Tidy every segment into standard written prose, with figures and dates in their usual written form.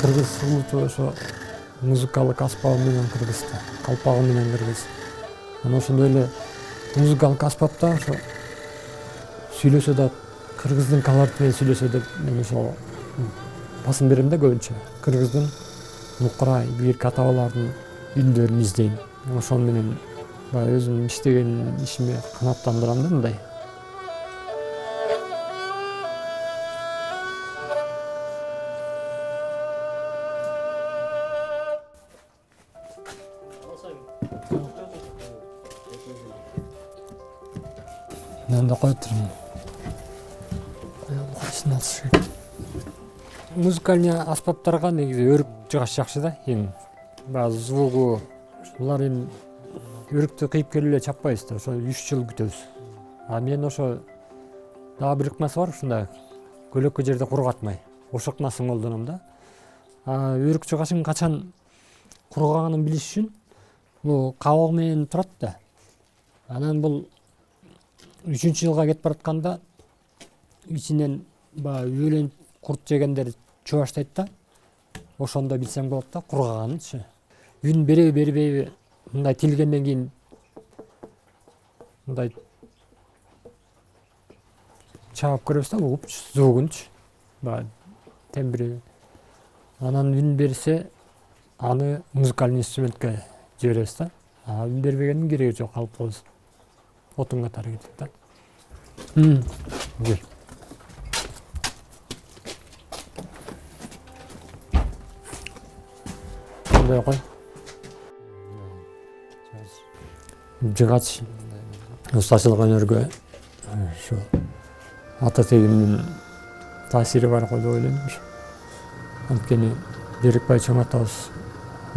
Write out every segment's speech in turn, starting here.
кыргыз улуту ошо музыкалык аспабы менен кыргыз да, калпагы менен кыргыз. Анан ошондой эле музыкалык аспапта ошо сүйлөсө да кыргыздын колориту менен сүйлөсө деп мен ошо басым берем да көбүнчө. Кыргыздын нукурай бийирки ата бабалардын үндөрүн издейм. Ошол менен баягы өзүм иштеген ишиме канааттандырам да мындай. Мен да коюп турмун. Музыкальный аспаптарга негизи өрүк жыгаш жакшы да, эң баягы звугу. Булар эми өрүктү кыйып келип эле чаппайбыз да, ошо 3 жыл күтөбүз. А мен ошо дагы бир ыкмасы бар, ушундай көлөкө жерде кургатмай, ошол ыкмасын колдоном да. Өрүк жыгашын качан кургаганын билиш үчүн бул кабыгы менен турат да. Анан бул 3-жылга кетип баратканда ичинен баягы өлөн курт жегендер чыга баштайт да. Ошондо билсең болот да кургаганынчы. Үн береби бербейби мындай тилгенден кийин мындай чаап көрөбүз да, угупчу, звугунчу. Баягы тембри. Анан үн берсе, аны музыкалный инструментке жиберебиз да. Үн бербегендин кереги жок, алып коебуз. Отун катары кетет да. Бир. Мындай кой. Жыгач устачылык өнөргө ушу ата тегимдин таасири бар го деп ойлойм. Анткени Берикбай чоң атабыз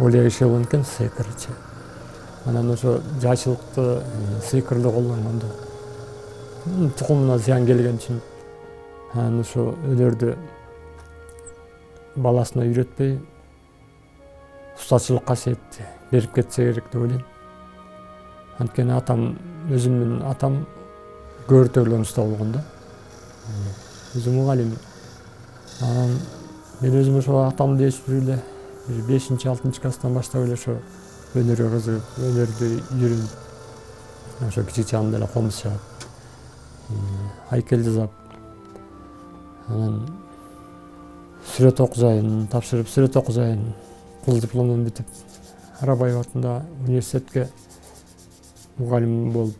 ойлогушелген экен сыйкырчы. Анан ошо жайчылыкты сыйкырды колдонгондо тукумуна зыян келген үчүн анан ошо өнөрдү баласына үйрөтпөй устачылык касиетти берип кетсе керек деп ойлойм. Анткени өзүмдүн атам көөртөгүлөн уста болгон да. Өзү мугалим. Анан мен өзүм ошо атамды эчтирип эле 5-6 класстан баштап эле ошо өнөргө кызыгып, өнөрдү үйрөнүп, ошо кичик чагымда эле комуз чаап, айкел жасап, анан сүрөт окуяйын тапшырып, сүрөт окуяйын, кыз дипломун бүтүп, Арабаев атында университетке мугалим болуп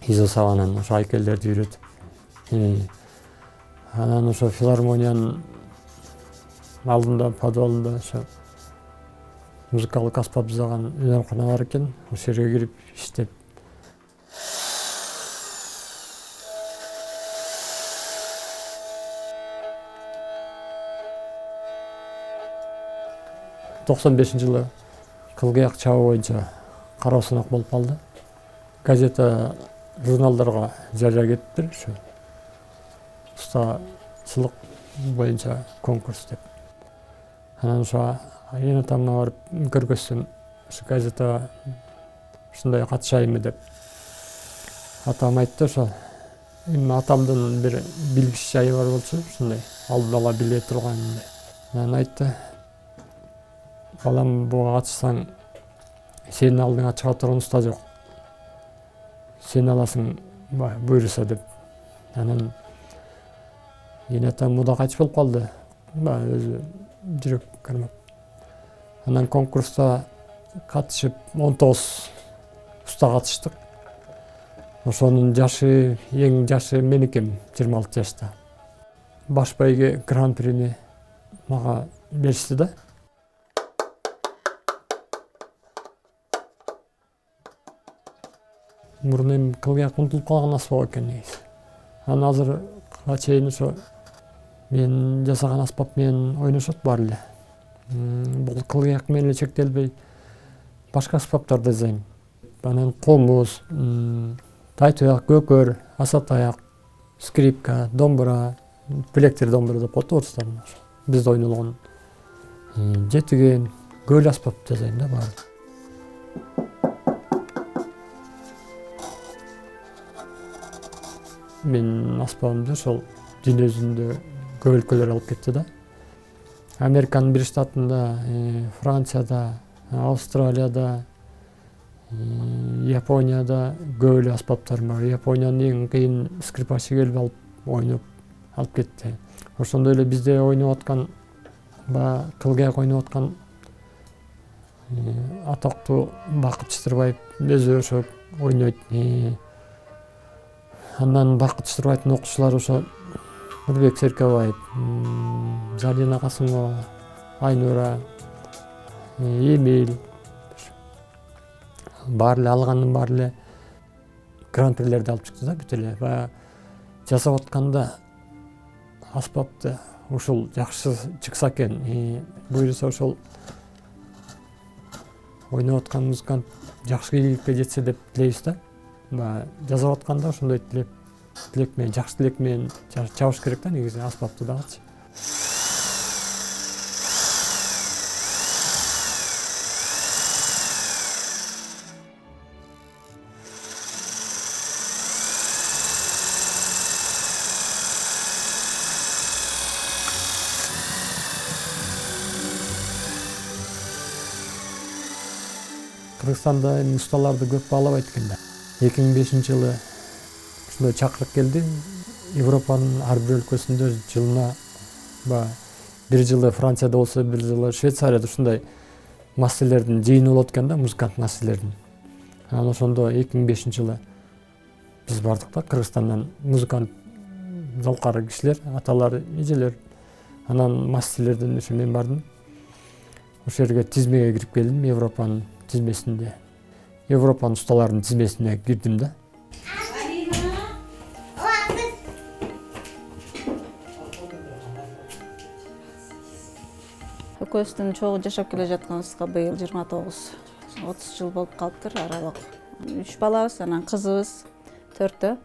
изо сабанан ошо айкелдерди үйрөтүп, анан ошо филармониянын алдында, подвалында ошо музыкалык аспап жасаган өнөркана бар экен, ошол жерге кирип иштеп. Жылы кылгыяк чабы боюнча кароо сынак болуп калды. Газета, журналдарга жарыя кетиптир ушу. Устачылык боюнча конкурс деп. Анан ошо эне атамына барып көргөзсөм, ушу газета ушундай катышайынбы деп. Атам айтты ошо. Эми атамдын бир билгич жайы бар болчу, ушундай алдын ала биле турган. Анан айтты: "Балам, буга катышсаң, сенин алдыңа чыга турган уста жок. Сен аласың, буйруса" деп. Анан эне атам муда кайтыш болуп калды. Өзү жүрөк кармап. Анан конкурста катышып 19 уста катыштык. Ошонун жашы, эң жашы меникем 26 жашта. Баш байге гран-прини мага беришти да. Мурун эми кылгыяк унутулуп калган аспап экен негизи. Анан азырга чейин ошо мен жасаган аспап менен ойношот баары эле. Бул кылгыяк менен эле чектелбей, башка аспаптарды жасайм. Анан комуз, тайтаяк, көкөр, аса таяк, скрипка, домбура, плектер домбура деп коет орустар. Бизде ойнолгон жетиген, көл аспап жасайм да баары. Мен аспабымды ошол дүйнө жүзүндө көп өлкөлөр алып кетти да. Американын бир штатында, Францияда, Австралияда, Японияда көп эле аспаптар бар. Япониянын эң кыйын скрипачы келип алып кетти. Ошондой эле бизде ойноп аткан, баягы кылгаяк ойноп аткан атоктуу Бакыт Чытырбаев өзү ошо ойнойт. Андан Бакыт Чытырбаевдин окуучулары ошо Нурбек Серкебаев, Зарина Касымова, Айнура, Эмил, баары эле алгандын баары эле гран-прилерди алып чыкты да, бүт эле. Баягы жасап атканда аспапты ушул жакшы чыкса экен, буюрса ошол ойноп аткан музыкант жакшы ийгиликке жетсе деп тилейбиз да. Баягы жасап атканда ошондой тилек менен, жакшы тилек менен чабыш керек да негизи аспапты дагычы. Кыргызстанда усталарды көп баалабайт экен да. 2005-жылы ушундай чакырык келди. Европанын ар бир өлкөсүндө жылына бир жылы Францияда болсо, бир жылы Швейцарияда ушундай мастерлердин жыйыны болот экен да, музыкант мастерлердин. Анан ошондо 2005-жылы биз бардык да, Кыргызстандан музыкант залкары кишилер, аталар, эжелер. Анан мастерлерден ошо мен бардым. Ошол жерге тизмеге кирип келдим, Европанын тизмесинде. Европанын усталарынын тизмесине кирдим да. Экөөбүздүн чогуу жашап келе жатканыбызга быйыл 29-30 жыл болуп калыптыр, аралык. 3 балабыз, анан кызыбыз 4тө.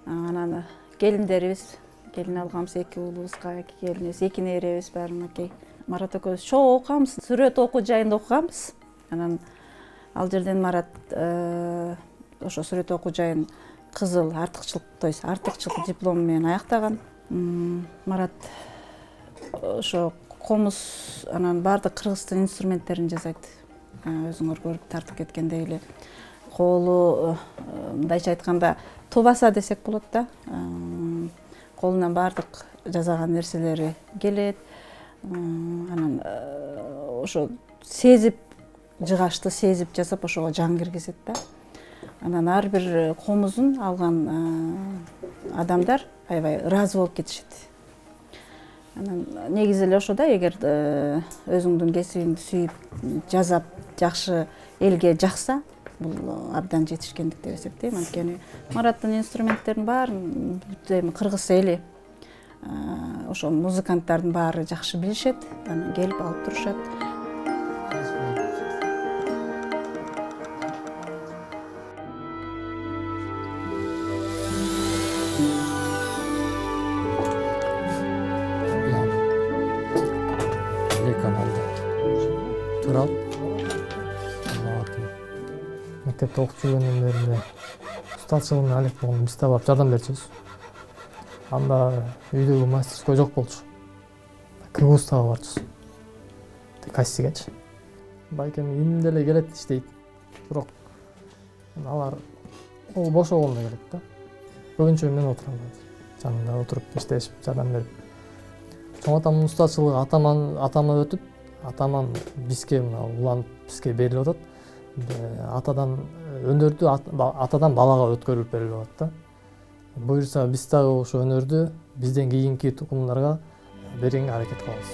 Анан келиндерибиз, келин алганбыз 2 уулубузга, 2 келинибиз, 2 неребиз бар мынакей. Марат экөөбүз чогуу окуганбыз, сүрөт окуу жайында окуганбыз. Анан ал жерден Марат ошо сүрөт окуу жайын кызыл артыкчылык диплому менен аяктаган. Марат ошо комуз, анан баардык кыргыздын инструменттерин жасайт. Өзүңөр көрүп тартып кеткендей эле. Колу, мындайча айтканда, тубаса десек болот да. Колунан баардык жасаган нерселери келет. Анан ошо жыгачты сезип жасап, ошого жан киргизет да. Анан ар бир комузун алган адамдар аябай ыраазы болуп кетишет. Анан негизи эле ошо да, эгер өзүңдүн кесибиңди сүйүп жасап, жакшы элге жакса, бул абдан жетишкендик деп эсептейм. Анткени Мараттын инструменттерин баарын бүт кыргыз эли, ошо музыканттардын баары жакшы билишет, анан келип алып турушат. Турал. Мектепте окуп жүргөн элдеринде усталчылыгын алек болгон биз да барып жардам берчүбүз. Анда үйдөгү мастерской жок болчу. Кыргызстага барчубуз. Кассигечи. Байкем иnim деле келет иштейт. Бирок алар ол бошогондо келет да. Көбүнчө мен отурам. Жанында отуруп иштешип, жардам берип. Чоң атамдын устачылыгы атама өтүп, атаман бизге уланып бизге берилип атат. Атадан өнөрдү атадан балага өткөрүп берилип атат да. Буюрса биз дагы ошо өнөрдү бизден кийинки тукумдарга берүүгө аракет кылабыз.